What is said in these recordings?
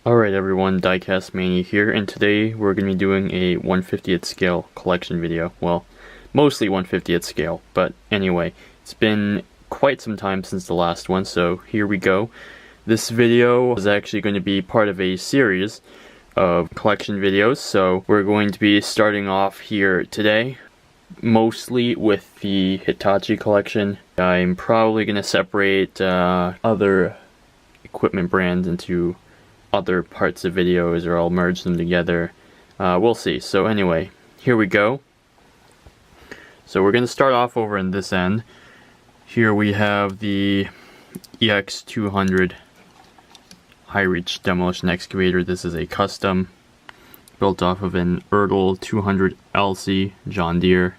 Alright everyone, diecastmania here, and today we're going to be doing a 1/50th scale collection video. Well, mostly 1/50th scale, but anyway, it's been quite some time since the last one, so here we go. This video is actually going to be part of a series of collection videos, so we're going to be starting off here today, mostly with the Hitachi collection. I'm probably going to separate other equipment brands into other parts of videos, or I'll merge them together. We'll see. So anyway, here we go. So we're going to start off over in this end. Here we have the EX200 high reach demolition excavator. This is a custom built off of an Erdl 200 LC John Deere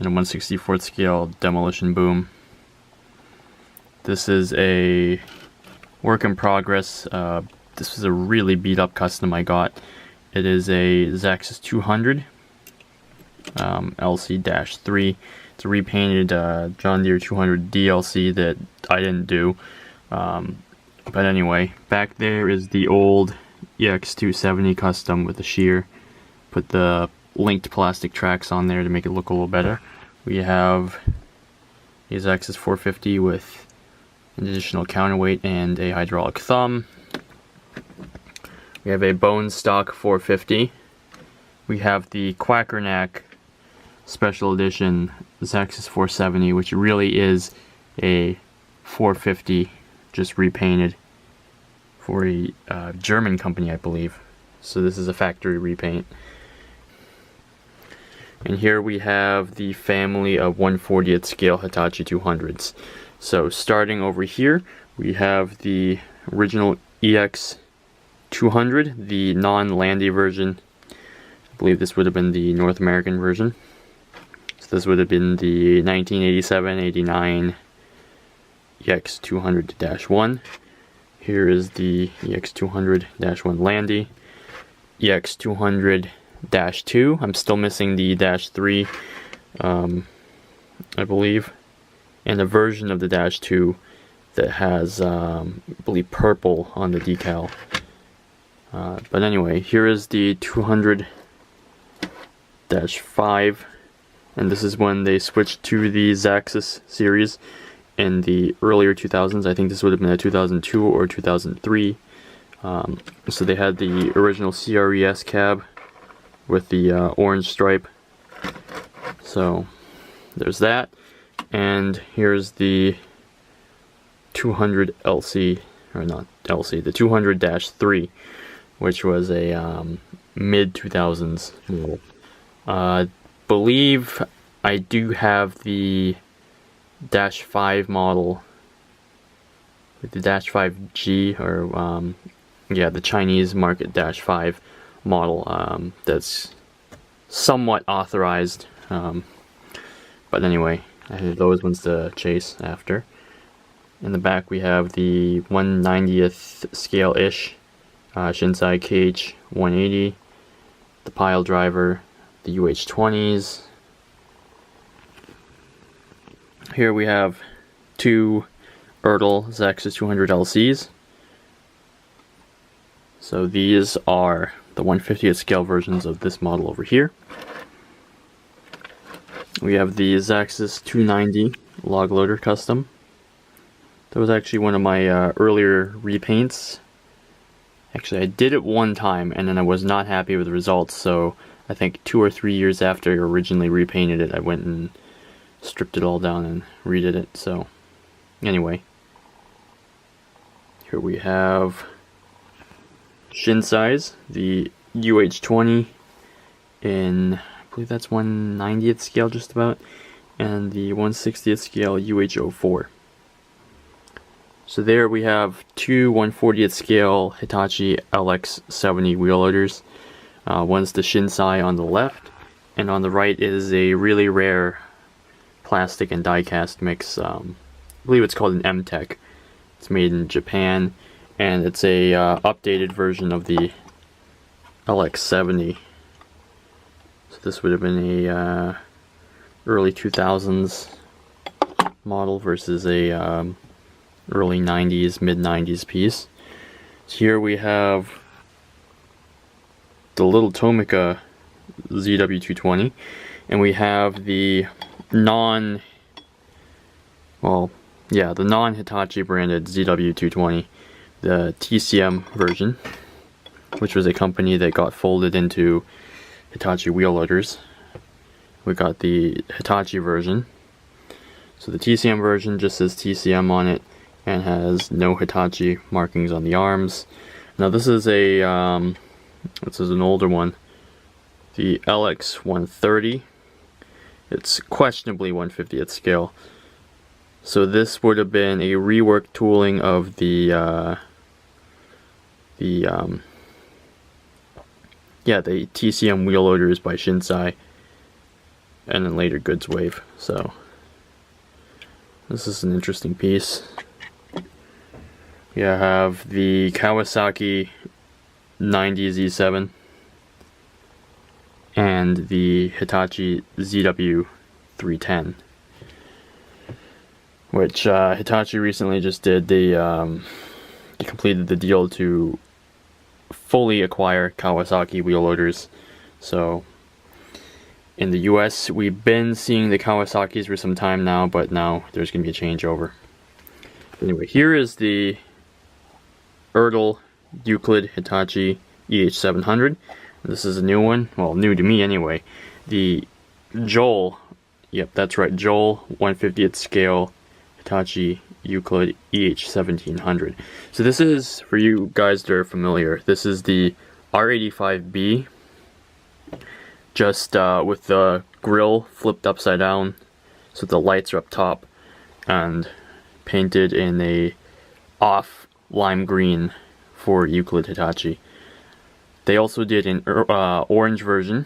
and a 1/64th scale demolition boom. This is a work in progress. This was a really beat up custom I got. It is a Zaxxas 200 LC-3. It's a repainted John Deere 200 DLC that I didn't do. But anyway, back there is the old EX270 custom with the shear. Put the linked plastic tracks on there to make it look a little better. We have a Zaxxas 450 with an additional counterweight and a hydraulic thumb. We have a bone stock 450. We have the Quackernack special edition Zaxxas 470, which really is a 450 just repainted for a German company, I believe. So this is a factory repaint. And here we have the family of 1/40th scale Hitachi 200s. So starting over here, we have the original EX200, the non-Landy version. I believe this would have been the North American version. So this would have been the 1987-89 EX200-1. Here is the EX200-1 Landy. EX200-2. I'm still missing the -3, I believe. And a version of the -2 that has, I believe, purple on the decal. But anyway, here is the 200-5, and this is when they switched to the Zaxxas series in the earlier 2000s. I think this would have been a 2002 or 2003. So they had the original CRES cab with the orange stripe. So there's that. And here's the 200 LC, or not LC, the 200-3, which was a mid-2000s model. Believe I do have the -5 model, with the -5G, or yeah, the Chinese market -5 model that's somewhat authorized. But anyway, I have those ones to chase after. In the back we have the 1/90th scale-ish Shinsei KH 180, the pile driver, the UH20s. Here we have two Erdl Zaxxas 200 LCs. So these are the 1/50th scale versions of this model over here. We have the Zaxxas 290 log loader custom. That was actually one of my earlier repaints. Actually, I did it one time and then I was not happy with the results, so I think 2 or 3 years after I originally repainted it, I went and stripped it all down and redid it. So anyway, here we have Shinsei's, the UH20 in, I believe that's 1/90th scale just about, and the 1/60th scale UH04. So there we have two 1/40th scale Hitachi LX70 wheel loaders. One's the Shinsei on the left, and on the right is a really rare plastic and die-cast mix. I believe it's called an M-Tech. It's made in Japan, and it's a updated version of the LX70. So this would have been a early 2000s model versus a early 90s, mid 90s piece. Here we have the little Tomica ZW220, and we have the non-Hitachi branded ZW220, the TCM version, which was a company that got folded into Hitachi wheel loaders. We got the Hitachi version. So the TCM version just says TCM on it and has no Hitachi markings on the arms. Now this is an older one, the LX130. It's questionably 1/50th scale. So this would have been a reworked tooling of the TCM wheel loaders by Shinsei, and then later Goods Wave. So this is an interesting piece. Yeah, I have the Kawasaki 90Z7 and the Hitachi ZW310, which Hitachi recently just did. They completed the deal to fully acquire Kawasaki wheel loaders. So in the US, we've been seeing the Kawasaki's for some time now, but now there's going to be a changeover. Anyway, here is the Euclid Hitachi EH700. This is a new one, well, new to me anyway. The Joel, yep, that's right, Joel 1/50th scale Hitachi Euclid EH1700. So this is, for you guys that are familiar, this is the R85B, just with the grill flipped upside down, so the lights are up top, and painted in a off lime green for Euclid Hitachi. They also did an orange version,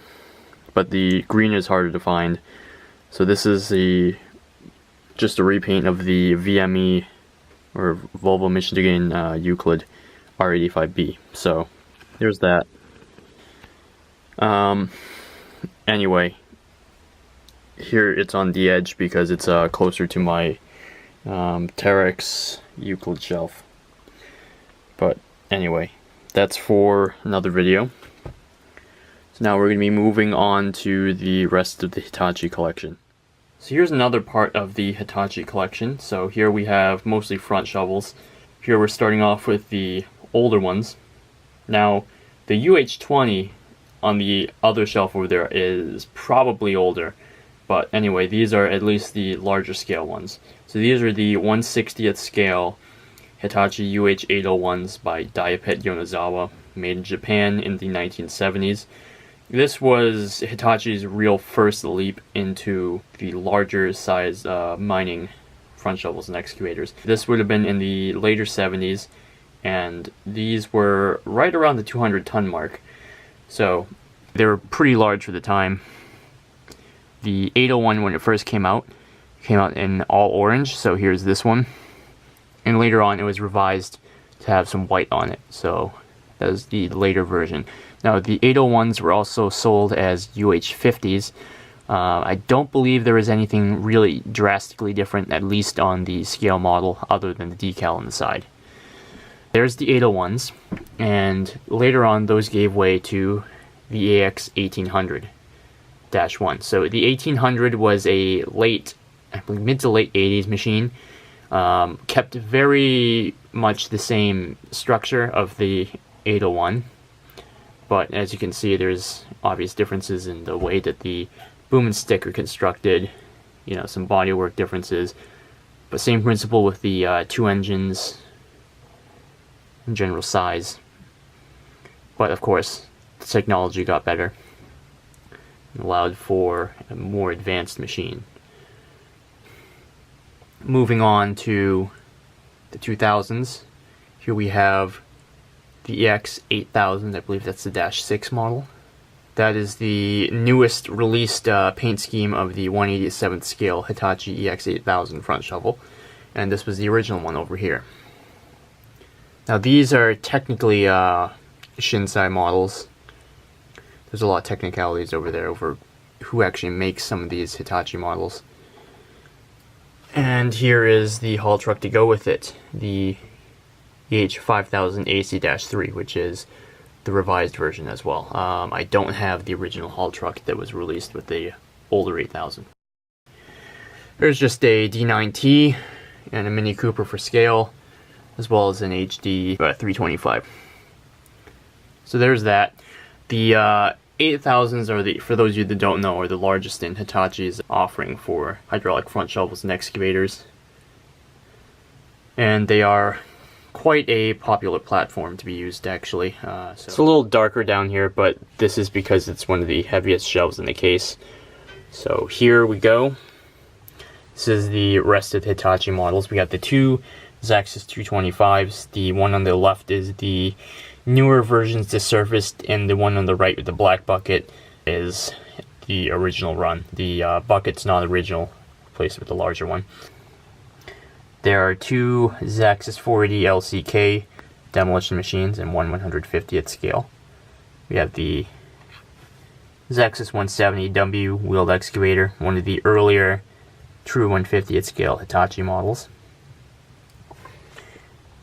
but the green is harder to find. So this is just a repaint of the VME, or Volvo Michigan Euclid R85B. So there's that. Anyway, here it's on the edge because it's closer to my Terex Euclid shelf. But anyway, that's for another video. So now we're going to be moving on to the rest of the Hitachi collection. So here's another part of the Hitachi collection. So here we have mostly front shovels. Here we're starting off with the older ones. Now the UH20 on the other shelf over there is probably older, but anyway, these are at least the larger scale ones. So these are the 1/60th scale Hitachi UH801s by Diepet Yonezawa, made in Japan in the 1970s. This was Hitachi's real first leap into the larger size mining front shovels and excavators. This would have been in the later 70s, and these were right around the 200-ton mark. So they were pretty large for the time. The 801, when it first came out in all orange, so here's this one. And later on it was revised to have some white on it, so that was the later version. Now the 801s were also sold as UH50s. I don't believe there was anything really drastically different, at least on the scale model, other than the decal on the side. There's the 801s, and later on those gave way to the AX 1800-1. So the 1800 was a mid to late 80s machine. Kept very much the same structure of the 801, but as you can see, there's obvious differences in the way that the boom and stick are constructed, some bodywork differences, but same principle with the two engines in general size. But of course, the technology got better and allowed for a more advanced machine. Moving on to the 2000s, here we have the EX 8000, I believe that's the -6 model. That is the newest released paint scheme of the 1/87th scale Hitachi EX 8000 front shovel, and this was the original one over here. Now these are technically Shinsei models. There's a lot of technicalities over there over who actually makes some of these Hitachi models. And here is the haul truck to go with it, the EH5000 AC-3, which is the revised version as well. I don't have the original haul truck that was released with the older 8000. There's just a D9T and a Mini Cooper for scale, as well as an HD 325. So there's that. The 8000s are for those of you that don't know, are the largest in Hitachi's offering for hydraulic front shovels and excavators. And they are quite a popular platform to be used, actually. So it's a little darker down here, but this is because it's one of the heaviest shelves in the case. So here we go. This is the rest of the Hitachi models. We got the two Zaxxas 225s. The one on the left is the newer versions that surfaced, and the one on the right with the black bucket is the original run. The bucket's not original, replaced with the larger one. There are two Zaxxas 480 LCK demolition machines and one 150th scale. We have the Zaxxas 170W wheeled excavator, one of the earlier true 150th scale Hitachi models.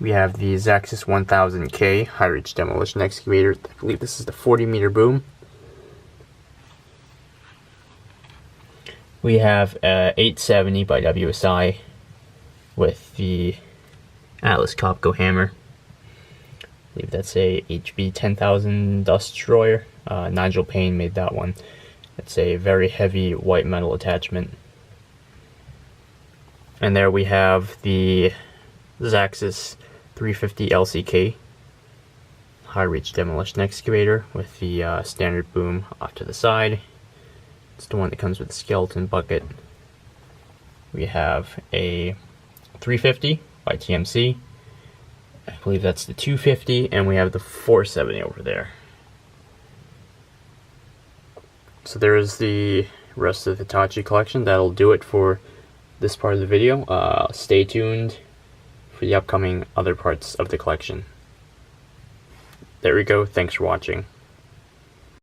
We have the Zaxxas 1000K high reach demolition excavator. I believe this is the 40-meter boom. We have 870 by WSI with the Atlas Copco hammer. I believe that's a HB 10,000 dust destroyer. Nigel Payne made that one. It's a very heavy white metal attachment. And there we have the Zaxxas 350 LCK high reach demolition excavator with the standard boom off to the side. It's the one that comes with the skeleton bucket. We have a 350 by TMC. I believe that's the 250, and we have the 470 over there. So there is the rest of the Hitachi collection. That'll do it for this part of the video. Stay tuned for the upcoming other parts of the collection. There we go. Thanks for watching.